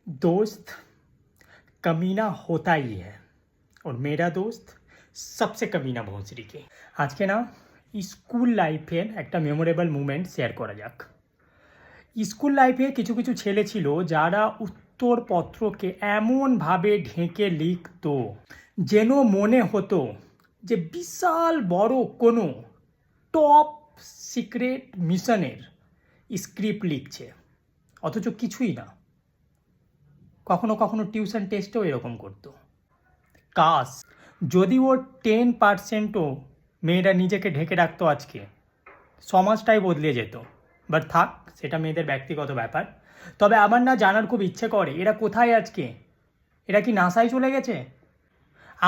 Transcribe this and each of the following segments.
दोस्त कमीना होता ही है और मेरा दोस्त सबसे कमीना भोंसड़ी के। আজকে না স্কুল লাইফের একটা মেমোরেবল মুমেন্ট শেয়ার করা যাক। স্কুল লাইফে কিছু কিছু ছেলে ছিল যারা উত্তরপত্রকে এমনভাবে ঢেকে লিখতো যেন মনে হতো যে বিশাল বড় কোনো টপ সিক্রেট মিশনের স্ক্রিপ্ট লিখছে, অথচ কিছুই না। কখনো কখনো টিউশন টেস্টেও এরকম করতো। কাশ যদি ওর 10%ও মেয়েরা নিজেকে ঢেকে রাখতো, আজকে সমাজটাই বদলে যেত। বাট থাক, সেটা মেয়েদের ব্যক্তিগত ব্যাপার। তবে আমার না জানার খুব ইচ্ছে করে এরা কোথায় আজকে, এরা কি নাসায় চলে গেছে?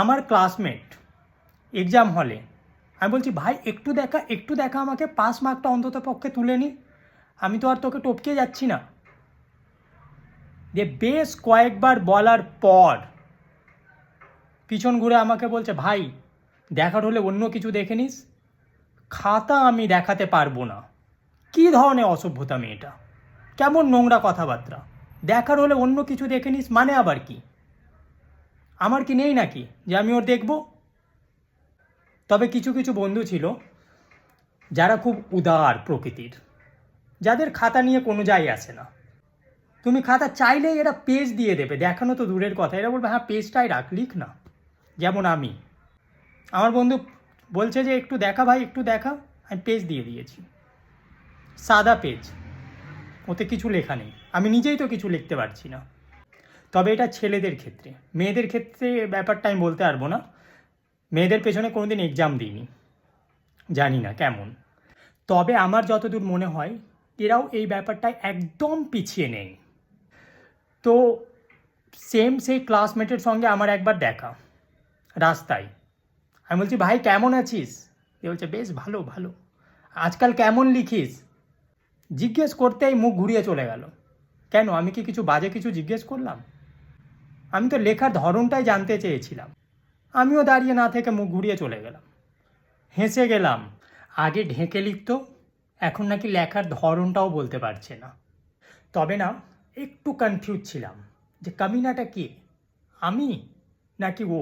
আমার ক্লাসমেট এক্সাম হলে আমি বলছি, ভাই একটু দেখা আমাকে, পাস মার্কটা অন্তত পক্ষে তুলে নি, আমি তো আর তোকে টপকে যাচ্ছি না। যে বেশ কয়েকবার বলার পর পিছন ঘুরে আমাকে বলছে, ভাই দেখার হলে অন্য কিছু দেখে নিস, খাতা আমি দেখাতে পারবো না। কী ধরনের অসভ্যতা মেয়েটা, কেমন নোংরা কথাবার্তা। দেখার হলে অন্য কিছু দেখে নিস মানে আবার কি? আমার কি নেই নাকি যে আমি ওর দেখব? তবে কিছু কিছু বন্ধু ছিল যারা খুব উদার প্রকৃতির, যাদের খাতা নিয়ে কোনো যাই আসে না। তুমি খাতা চাইলেই এরা পেজ দিয়ে দেবে, দেখানো তো দূরের কথা, এরা বলবে হ্যাঁ পেজটাই রাখ, লিখ না। যেমন আমার বন্ধু বলছে যে একটু দেখা ভাই, একটু দেখা, আমি পেজ দিয়ে দিয়েছি, সাদা পেজ, ওতে কিছু লেখা নেই। আমি নিজেই তো কিছু লিখতে পারছি না। তবে এটা ছেলেদের ক্ষেত্রে, মেয়েদের ক্ষেত্রে ব্যাপারটা আমি বলতে পারবো না। মেয়েদের পেছনে কোনোদিন এক্সাম দিইনি, জানি না কেমন। তবে আমার যতদূর মনে হয় এরাও এই ব্যাপারটায় একদম পিছিয়ে নেই। তো সেই ক্লাসমেটের সঙ্গে আমার একবার দেখা রাস্তায়। আমি বলছি, ভাই কেমন আছিস? এ বলছে, বেশ ভালো ভালো। আজকাল কেমন লিখিস? জিজ্ঞেস করতেই মুখ ঘুরিয়ে চলে গেল। কেন, আমি কি কিছু বাজে কিছু জিজ্ঞেস করলাম? আমি তো লেখার ধরনটাই জানতে চেয়েছিলাম। আমিও দাঁড়িয়ে না থেকে মুখ ঘুরিয়ে চলে গেলাম, হেসে গেলাম। আগে ঢেকে লিখতো, এখন নাকি লেখার ধরনটাও বলতে পারছে না। তবে না একটু কনফিউজ ছিলাম যে কামিনাটা কে, আমি নাকি ও।